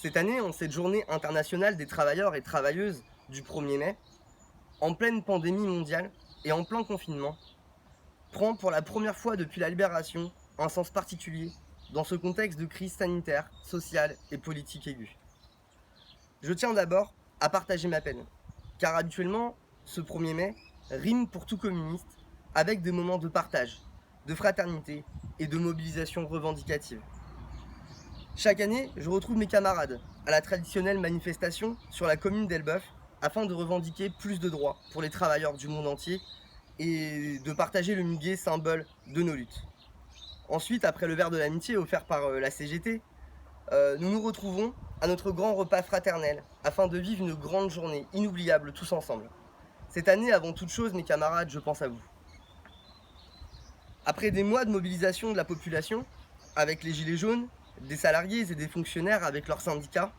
Cette année, en cette journée internationale des travailleurs et travailleuses du 1er mai, en pleine pandémie mondiale et en plein confinement, prend pour la première fois depuis la libération un sens particulier dans ce contexte de crise sanitaire, sociale et politique aiguë. Je tiens d'abord à partager ma peine, car habituellement, ce 1er mai rime pour tout communiste avec des moments de partage, de fraternité et de mobilisation revendicative. Chaque année, je retrouve mes camarades à la traditionnelle manifestation sur la commune d'Elbeuf afin de revendiquer plus de droits pour les travailleurs du monde entier et de partager le muguet symbole de nos luttes. Ensuite, après le verre de l'amitié offert par la CGT, nous nous retrouvons à notre grand repas fraternel afin de vivre une grande journée inoubliable tous ensemble. Cette année, avant toute chose, mes camarades, je pense à vous. Après des mois de mobilisation de la population, avec les gilets jaunes, des salariés et des fonctionnaires avec leurs syndicats,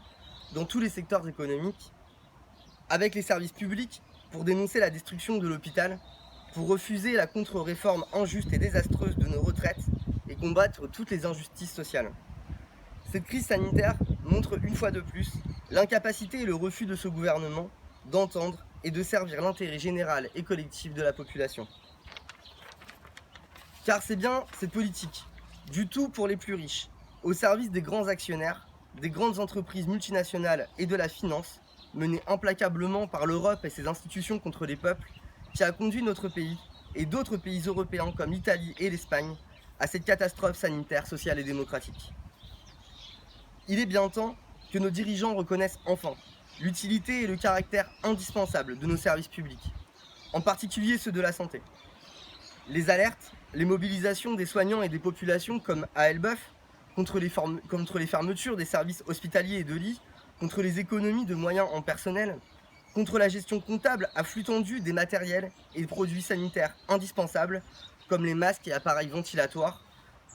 dans tous les secteurs économiques, avec les services publics pour dénoncer la destruction de l'hôpital, pour refuser la contre-réforme injuste et désastreuse de nos retraites et combattre toutes les injustices sociales. Cette crise sanitaire montre une fois de plus l'incapacité et le refus de ce gouvernement d'entendre et de servir l'intérêt général et collectif de la population. Car c'est bien cette politique, du tout pour les plus riches, au service des grands actionnaires, des grandes entreprises multinationales et de la finance, menée implacablement par l'Europe et ses institutions contre les peuples, qui a conduit notre pays et d'autres pays européens comme l'Italie et l'Espagne à cette catastrophe sanitaire, sociale et démocratique. Il est bien temps que nos dirigeants reconnaissent enfin l'utilité et le caractère indispensable de nos services publics, en particulier ceux de la santé. Les alertes, les mobilisations des soignants et des populations comme à Elbeuf, contre les fermetures des services hospitaliers et de lits, contre les économies de moyens en personnel, contre la gestion comptable à flux tendu des matériels et des produits sanitaires indispensables, comme les masques et appareils ventilatoires,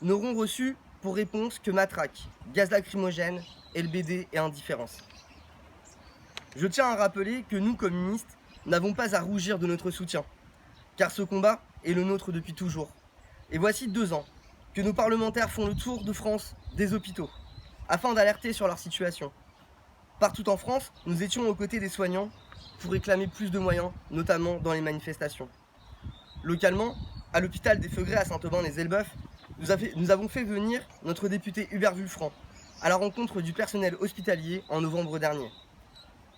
n'auront reçu pour réponse que matraques, gaz lacrymogènes, LBD et indifférence. Je tiens à rappeler que nous, communistes, n'avons pas à rougir de notre soutien, car ce combat est le nôtre depuis toujours. Et voici 2 ans que nos parlementaires font le tour de France des hôpitaux, afin d'alerter sur leur situation. Partout en France, nous étions aux côtés des soignants pour réclamer plus de moyens, notamment dans les manifestations. Localement, à l'hôpital des Feugrets à Saint-Aubin-les-Elbeuf, nous avons fait venir notre député Hubert Vulfranc à la rencontre du personnel hospitalier en novembre dernier.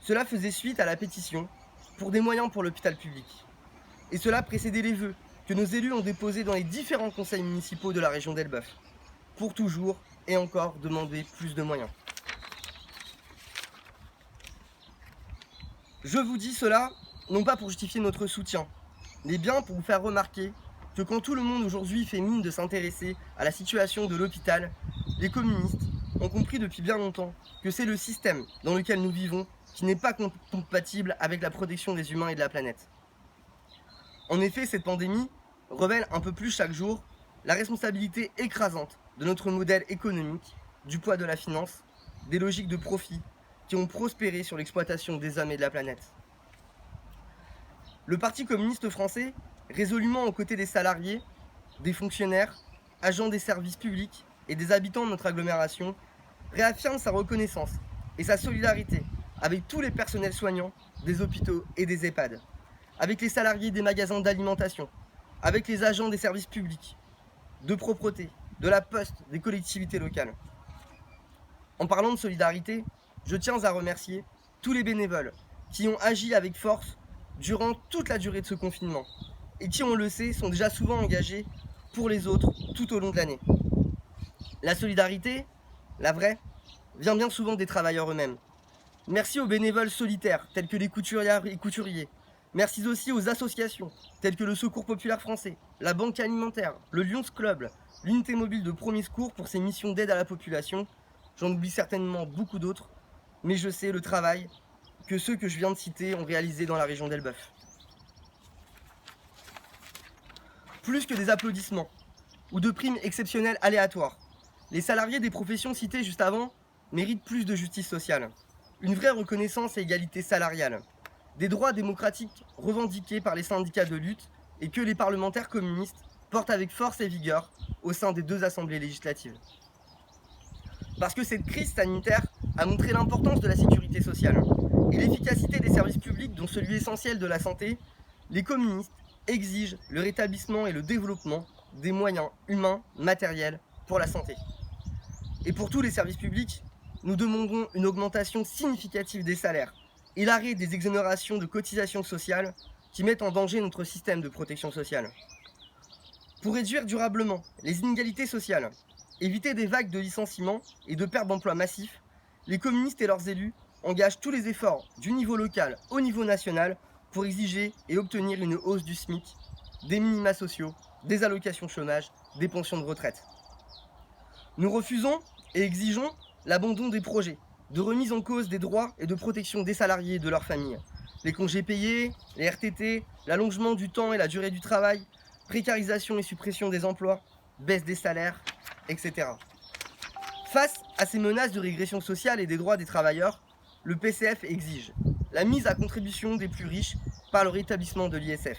Cela faisait suite à la pétition pour des moyens pour l'hôpital public. Et cela précédait les vœux que nos élus ont déposés dans les différents conseils municipaux de la région d'Elbeuf, pour toujours et encore demander plus de moyens. Je vous dis cela, non pas pour justifier notre soutien, mais bien pour vous faire remarquer que quand tout le monde aujourd'hui fait mine de s'intéresser à la situation de l'hôpital, les communistes ont compris depuis bien longtemps que c'est le système dans lequel nous vivons qui n'est pas compatible avec la protection des humains et de la planète. En effet, cette pandémie révèle un peu plus chaque jour la responsabilité écrasante de notre modèle économique, du poids de la finance, des logiques de profit qui ont prospéré sur l'exploitation des hommes et de la planète. Le Parti communiste français, résolument aux côtés des salariés, des fonctionnaires, agents des services publics et des habitants de notre agglomération, réaffirme sa reconnaissance et sa solidarité avec tous les personnels soignants des hôpitaux et des EHPAD, avec les salariés des magasins d'alimentation, avec les agents des services publics, de propreté, de la poste, des collectivités locales. En parlant de solidarité, je tiens à remercier tous les bénévoles qui ont agi avec force durant toute la durée de ce confinement et qui, on le sait, sont déjà souvent engagés pour les autres tout au long de l'année. La solidarité, la vraie, vient bien souvent des travailleurs eux-mêmes. Merci aux bénévoles solitaires tels que les couturières et couturiers. Merci aussi aux associations telles que le Secours Populaire Français, la Banque Alimentaire, le Lions Club, l'unité mobile de premier secours pour ses missions d'aide à la population. J'en oublie certainement beaucoup d'autres, mais je sais le travail que ceux que je viens de citer ont réalisé dans la région d'Elbeuf. Plus que des applaudissements ou de primes exceptionnelles aléatoires, les salariés des professions citées juste avant méritent plus de justice sociale, une vraie reconnaissance et égalité salariale, des droits démocratiques revendiqués par les syndicats de lutte et que les parlementaires communistes portent avec force et vigueur au sein des 2 assemblées législatives. Parce que cette crise sanitaire a montré l'importance de la sécurité sociale et l'efficacité des services publics, dont celui essentiel de la santé. Les communistes exigent le rétablissement et le développement des moyens humains, matériels pour la santé. Et pour tous les services publics, nous demandons une augmentation significative des salaires et l'arrêt des exonérations de cotisations sociales qui mettent en danger notre système de protection sociale. Pour réduire durablement les inégalités sociales, éviter des vagues de licenciements et de pertes d'emplois massifs, les communistes et leurs élus engagent tous les efforts du niveau local au niveau national pour exiger et obtenir une hausse du SMIC, des minima sociaux, des allocations chômage, des pensions de retraite. Nous refusons et exigeons l'abandon des projets de remise en cause des droits et de protection des salariés et de leurs familles. Les congés payés, les RTT, l'allongement du temps et la durée du travail, précarisation et suppression des emplois, baisse des salaires, etc. Face à ces menaces de régression sociale et des droits des travailleurs, le PCF exige la mise à contribution des plus riches par le rétablissement de l'ISF,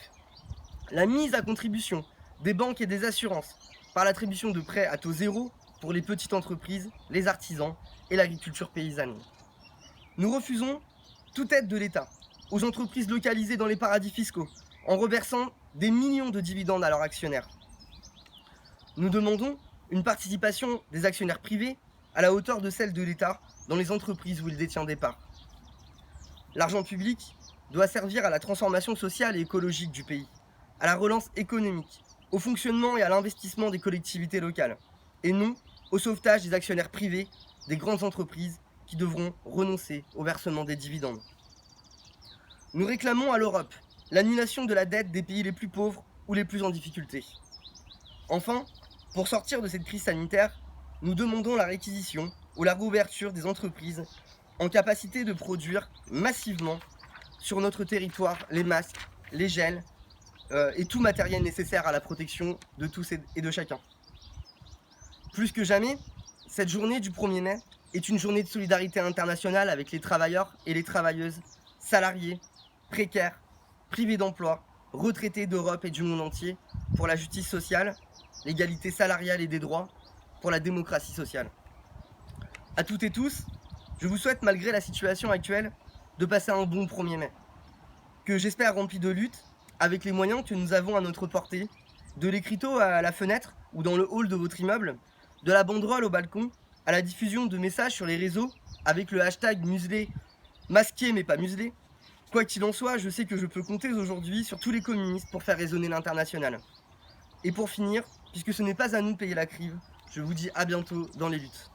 la mise à contribution des banques et des assurances par l'attribution de prêts à taux zéro pour les petites entreprises, les artisans et l'agriculture paysanne. Nous refusons toute aide de l'État aux entreprises localisées dans les paradis fiscaux en reversant des millions de dividendes à leurs actionnaires. Nous demandons une participation des actionnaires privés à la hauteur de celle de l'État dans les entreprises où il détient des parts. L'argent public doit servir à la transformation sociale et écologique du pays, à la relance économique, au fonctionnement et à l'investissement des collectivités locales, et non au sauvetage des actionnaires privés des grandes entreprises qui devront renoncer au versement des dividendes. Nous réclamons à l'Europe l'annulation de la dette des pays les plus pauvres ou les plus en difficulté. Enfin, pour sortir de cette crise sanitaire, nous demandons la réquisition ou la réouverture des entreprises en capacité de produire massivement sur notre territoire les masques, les gels et tout matériel nécessaire à la protection de tous et de chacun. Plus que jamais, cette journée du 1er mai est une journée de solidarité internationale avec les travailleurs et les travailleuses, salariés, précaires, privés d'emploi, retraités d'Europe et du monde entier, pour la justice sociale, l'égalité salariale et des droits, pour la démocratie sociale. À toutes et tous, je vous souhaite, malgré la situation actuelle, de passer un bon 1er mai, que j'espère rempli de lutte, avec les moyens que nous avons à notre portée, de l'écriteau à la fenêtre ou dans le hall de votre immeuble, de la banderole au balcon, à la diffusion de messages sur les réseaux avec le hashtag muselé, masqué mais pas muselé. Quoi qu'il en soit, je sais que je peux compter aujourd'hui sur tous les communistes pour faire résonner l'international. Et pour finir, puisque ce n'est pas à nous de payer la crive, je vous dis à bientôt dans les luttes.